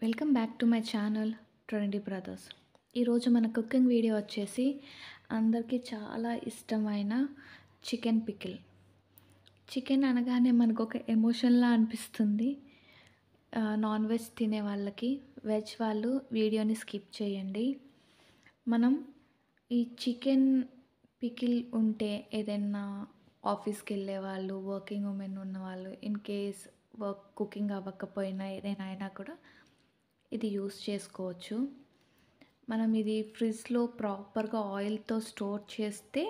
Welcome back to my channel trendy brothers. ఈరోజు మన cooking video వచ్చేసి అందరికీ చాలా ఇష్టమైన చికెన్ పికిల్. చికెన్ అనగానే మనకు ఒక ఎమోషన్లా అనిపిస్తుంది. నాన్ వెజ్ తినే వాళ్ళకి. వెజ్ వాళ్ళు వీడియోని స్కిప్ చేయండి. మనం ఈ చికెన్ పికిల్ ఉంటే ఏదైనా ఆఫీస్కి వెళ్ళే వాళ్ళు, వర్కింగ్ ఉమెన్ ఉన్నవాళ్ళు, ఇన్ కేస్ వర్క్ కుకింగ్ అవ్వకపోయినా ఏదైనా అయినా కూడా ఇది యూస్ చేసుకోవచ్చు. మనం ఇది ఫ్రిడ్జ్లో ప్రాపర్గా ఆయిల్తో స్టోర్ చేస్తే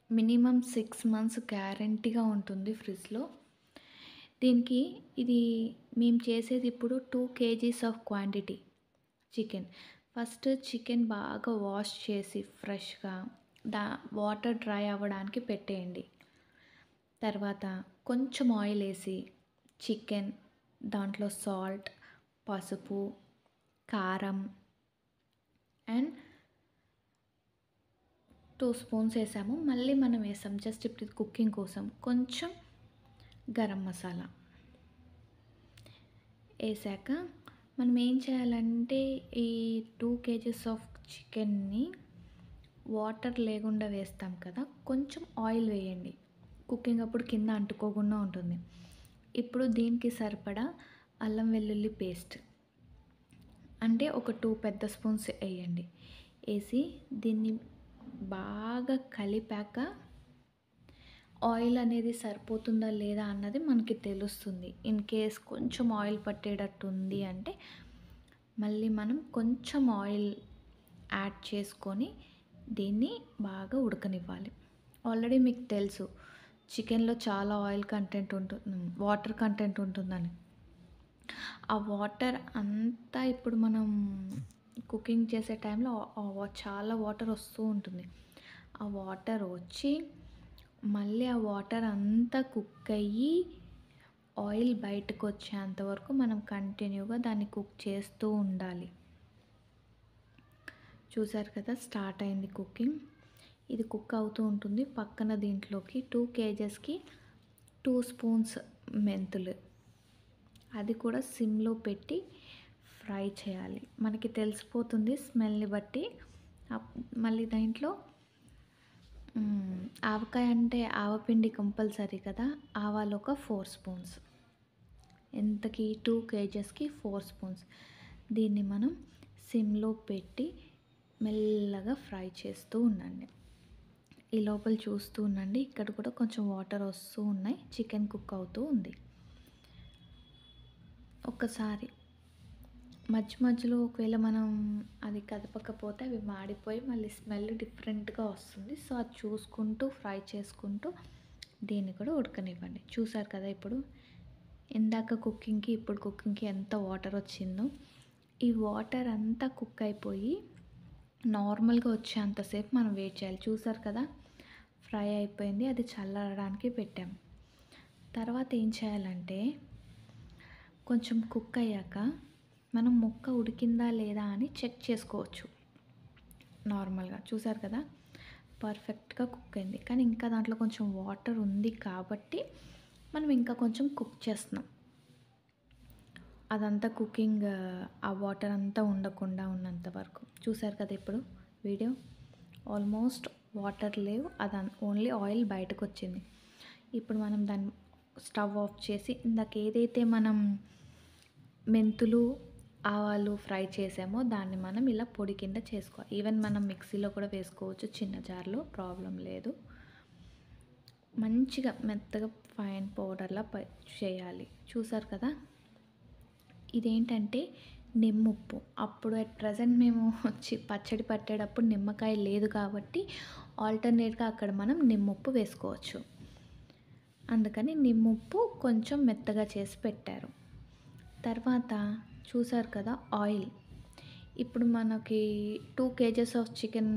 మినిమం 6 మంత్స్ గ్యారంటీగా ఉంటుంది ఫ్రిడ్జ్లో. దీనికి ఇది మేము చేసేది ఇప్పుడు 2 kgs of quantity chicken. First chicken బాగా వాష్ చేసి ఫ్రెష్గా వాటర్ డ్రై అవ్వడానికి పెట్టేయండి. తర్వాత కొంచెం ఆయిల్ వేసి చికెన్, దాంట్లో సాల్ట్, పసుపు, కారం అండ్ 2 స్పూన్స్ వేసాము. మళ్ళీ మనం వేసాం జస్ట్ ఇప్పుడు కుకింగ్ కోసం కొంచెం గరం మసాలా వేసాక మనం ఏం చేయాలంటే ఈ 2 kgs ఆఫ్ చికెన్ని వాటర్ లేకుండా వేస్తాం కదా, కొంచెం ఆయిల్ వేయండి. కుకింగ్ అప్పుడు కింద అంటుకోకుండా ఉంటుంది. ఇప్పుడు దీనికి సరిపడా అల్లం వెల్లుల్లి పేస్ట్ అంటే ఒక 2 పెద్ద స్పూన్స్ వేయండి. వేసి దీన్ని బాగా కలిపాక ఆయిల్ అనేది సరిపోతుందా లేదా అన్నది మనకి తెలుస్తుంది. ఇన్ కేస్ కొంచెం ఆయిల్ పట్టేటట్టు ఉంది అంటే మళ్ళీ మనం కొంచెం ఆయిల్ యాడ్ చేసుకొని దీన్ని బాగా ఉడకనివ్వాలి. ఆల్రెడీ మీకు తెలుసు చికెన్లో చాలా ఆయిల్ కంటెంట్ ఉంటుంది, వాటర్ కంటెంట్ ఉంటుందని. ఆ వాటర్ అంతా ఇప్పుడు మనం కుకింగ్ చేసే టైంలో చాలా వాటర్ వస్తూ ఉంటుంది. ఆ వాటర్ వచ్చి మళ్ళీ ఆ వాటర్ అంతా కుక్ అయ్యి ఆయిల్ బయటకు వచ్చేంత వరకు మనం కంటిన్యూగా దాన్ని కుక్ చేస్తూ ఉండాలి. చూసారు కదా, స్టార్ట్ అయింది కుకింగ్. ఇది కుక్ అవుతూ ఉంటుంది. పక్కన దీంట్లోకి 2 kgsకి 2 స్పూన్స్ మెంతులు, అది కూడా సిమ్లో పెట్టి ఫ్రై చేయాలి. మనకి తెలిసిపోతుంది స్మెల్ని బట్టి. మళ్ళీ దాంట్లో ఆవకాయ అంటే ఆవపిండి కంపల్సరీ కదా, ఆవాలు ఒక 4 స్పూన్స్. ఎంతకి 2 kgsకి 4 స్పూన్స్. దీన్ని మనం సిమ్లో పెట్టి మెల్లగా ఫ్రై చేస్తూ ఉండండి. ఈ లోపల చూస్తూ ఉండండి, ఇక్కడ కూడా కొంచెం వాటర్ వస్తూ ఉన్నాయి. చికెన్ కుక్ అవుతూ ఉంది. ఒక్కసారి మధ్య మధ్యలో ఒకవేళ మనం అది కదపకపోతే అవి మాడిపోయి మళ్ళీ స్మెల్ డిఫరెంట్గా వస్తుంది. సో అది చూసుకుంటూ ఫ్రై చేసుకుంటూ దీన్ని కూడా ఉడకనివ్వండి. చూసారు కదా, ఇప్పుడు ఇందాక కుకింగ్కి ఇప్పుడు కుకింగ్కి ఎంత వాటర్ వచ్చిందో. ఈ వాటర్ అంతా కుక్ అయిపోయి నార్మల్గా వచ్చేంతసేపు మనం వెయిట్ చేయాలి. చూసారు కదా, ఫ్రై అయిపోయింది. అది చల్లారడానికి పెట్టాము. తర్వాత ఏం చేయాలంటే కొంచెం కుక్ అయ్యాక మనం ముక్క ఉడికిందా లేదా అని చెక్ చేసుకోవచ్చు. నార్మల్గా చూసారు కదా, పర్ఫెక్ట్గా కుక్ అయింది. కానీ ఇంకా దాంట్లో కొంచెం వాటర్ ఉంది కాబట్టి మనం ఇంకా కొంచెం కుక్ చేస్తున్నాం. అదంతా కుకింగ్ ఆ వాటర్ అంతా ఉండకుండా ఉన్నంత వరకు. చూసారు కదా, ఇప్పుడు వీడియో ఆల్మోస్ట్ వాటర్ లేవు, అది ఓన్లీ ఆయిల్ బయటకు వచ్చింది. ఇప్పుడు మనం దాన్ని స్టవ్ ఆఫ్ చేసి ఇందాక ఏదైతే మనం మెంతులు, ఆవాలు ఫ్రై చేసామో దాన్ని మనం ఇలా పొడి కింద చేసుకోవాలి. ఈవెన్ మనం మిక్సీలో కూడా వేసుకోవచ్చు, చిన్న జార్లో, ప్రాబ్లం లేదు. మంచిగా మెత్తగా ఫైన్ పౌడర్లా చేయాలి. చూసారు కదా, ఇదేంటంటే నిమ్మప్పు. అప్పుడు అట్ ప్రజెంట్ మేము పచ్చడి పట్టేటప్పుడు నిమ్మకాయ లేదు కాబట్టి ఆల్టర్నేట్గా అక్కడ మనం నిమ్మప్పు వేసుకోవచ్చు. అందుకని నిమ్మప్పు కొంచెం మెత్తగా చేసి పెట్టారు. తర్వాత చూసారు కదా, ఆయిల్. ఇప్పుడు మనకి 2 kgs ఆఫ్ చికెన్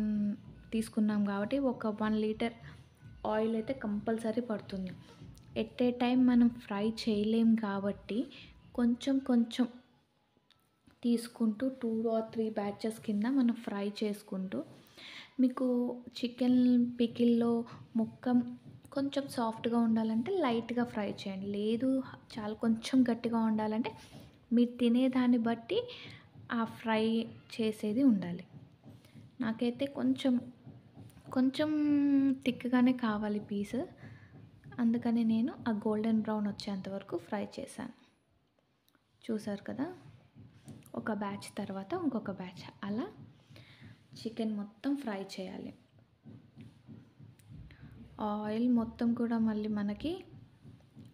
తీసుకున్నాం కాబట్టి ఒక 1 లీటర్ ఆయిల్ అయితే కంపల్సరీ పడుతుంది. ఎట్ ఏ టైం మనం ఫ్రై చేయలేం కాబట్టి కొంచెం కొంచెం తీసుకుంటూ 2 or 3 బ్యాచెస్ కింద మనం ఫ్రై చేసుకుంటూ, మీకు చికెన్ పికిల్లో ముక్క కొంచెం సాఫ్ట్గా ఉండాలంటే లైట్గా ఫ్రై చేయండి. లేదు చాలా కొంచెం గట్టిగా ఉండాలంటే మీరు తినేదాన్ని బట్టి ఆ ఫ్రై చేసేది ఉండాలి. నాకైతే కొంచెం కొంచెం థిక్‌గానే కావాలి పీస్. అందుకని నేను ఆ గోల్డెన్ బ్రౌన్ వచ్చేంత వరకు ఫ్రై చేశాను. చూసారు కదా! ఒక బ్యాచ్ తర్వాత ఇంకొక బ్యాచ్ అలా చికెన్ మొత్తం ఫ్రై చేయాలి. ఆయిల్ మొత్తం కూడా మళ్ళీ మనకి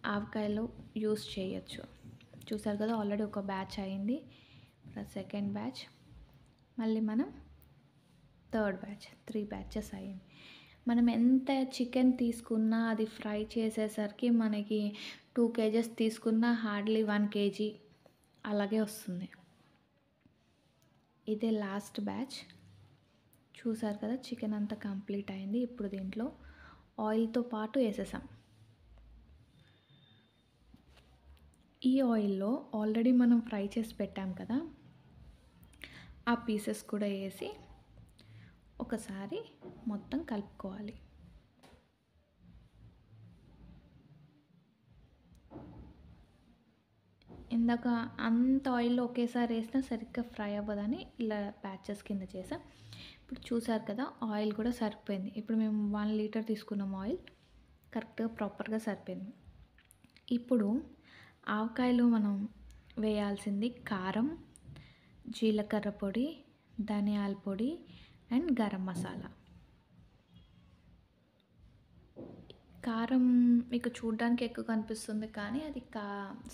ఆవకాయలో యూస్ చేయొచ్చు. చూసారు కదా! ఆల్రెడీ ఒక బ్యాచ్ అయింది. సెకండ్ బ్యాచ్ మళ్ళీ మనం థర్డ్ బ్యాచ్ 3 బ్యాచెస్ అయ్యింది. మనం ఎంత చికెన్ తీసుకున్నా అది ఫ్రై చేసేసరికి మనకి 2 కేజెస్ తీసుకున్నా హార్డ్లీ 1 కేజీ అలాగే వస్తుంది. ఇదే లాస్ట్ బ్యాచ్. చూసారు కదా! చికెన్ అంతా కంప్లీట్ అయింది. ఇప్పుడు దీంట్లో ఆయిల్తో పాటు వేసేసాం. ఈ ఆయిల్లో ఆల్రెడీ మనం ఫ్రై చేసి పెట్టాం కదా! ఆ పీసెస్ కూడా వేసి ఒకసారి మొత్తం కలుపుకోవాలి. ఇందాక అంత ఆయిల్లో ఒకేసారి వేసినా సరిగ్గా ఫ్రై అవ్వదని ఇలా బ్యాచెస్ కింద చేసాం. ఇప్పుడు చూసారు కదా! ఆయిల్ కూడా సరిపోయింది. ఇప్పుడు మేము 1 లీటర్ తీసుకున్నాం ఆయిల్. కరెక్ట్‌గా ప్రాపర్‌గా సరిపోయింది. ఇప్పుడు ఆవకాయలో మనం వేయాల్సింది కారం, జీలకర్ర పొడి, ధనియాల పొడి అండ్ గరం మసాలా. కారం మీకు చూడ్డానికి ఎక్కువ కనిపిస్తుంది కానీ అది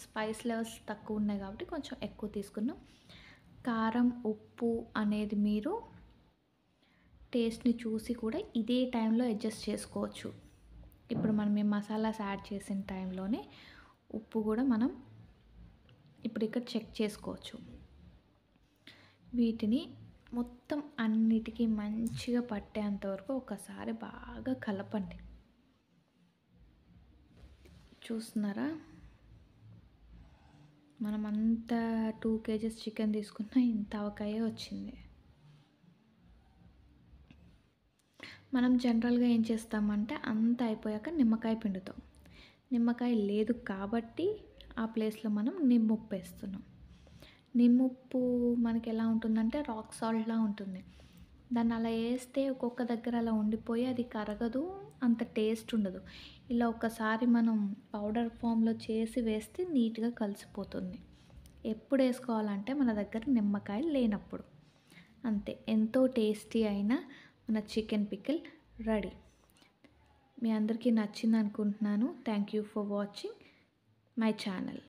స్పైస్ లెవెల్స్ తక్కువ ఉన్నాయి కాబట్టి కొంచెం ఎక్కువ తీసుకున్నాం. కారం, ఉప్పు అనేది మీరు టేస్ట్‌ని చూసి కూడా ఇదే టైంలో అడ్జస్ట్ చేసుకోవచ్చు. ఇప్పుడు మనం ఈ మసాలాస్ యాడ్ చేసిన టైంలోనే ఉప్పు కూడా మనం ఇప్పుడు ఇక్కడ చెక్ చేసుకోవచ్చు. వీటిని మొత్తం అన్నిటికీ మంచిగా పట్టేంత వరకు ఒకసారి బాగా కలపండి. చూస్తున్నారా? మనం అంత 2 కేజెస్ చికెన్ తీసుకున్నా ఇంత ఆవకాయే వచ్చింది. మనం జనరల్‌గా ఏం చేస్తామంటే అంతా అయిపోయాక నిమ్మకాయ పిండుతాం. నిమ్మకాయ లేదు కాబట్టి ఆ ప్లేస్‌లో మనం నిమ్ముప్పు వేస్తున్నాం. నిమ్ముప్పు మనకి ఎలా ఉంటుందంటే రాక్ సాల్ట్‌లా ఉంటుంది. దాన్ని అలా వేస్తే ఒక్కొక్క దగ్గర అలా ఉండిపోయి అది కరగదు, అంత టేస్ట్ ఉండదు. ఇలా ఒకసారి మనం పౌడర్ ఫామ్‌లో చేసి వేస్తే నీట్‌గా కలిసిపోతుంది. ఎప్పుడు వేసుకోవాలంటే మన దగ్గర నిమ్మకాయ లేనప్పుడు. అంతే, ఎంతో టేస్టీ అయిన మన చికెన్ పికిల్ రెడీ. మీ అందరికీ నచ్చింది అనుకుంటున్నాను. Thank you for watching my channel.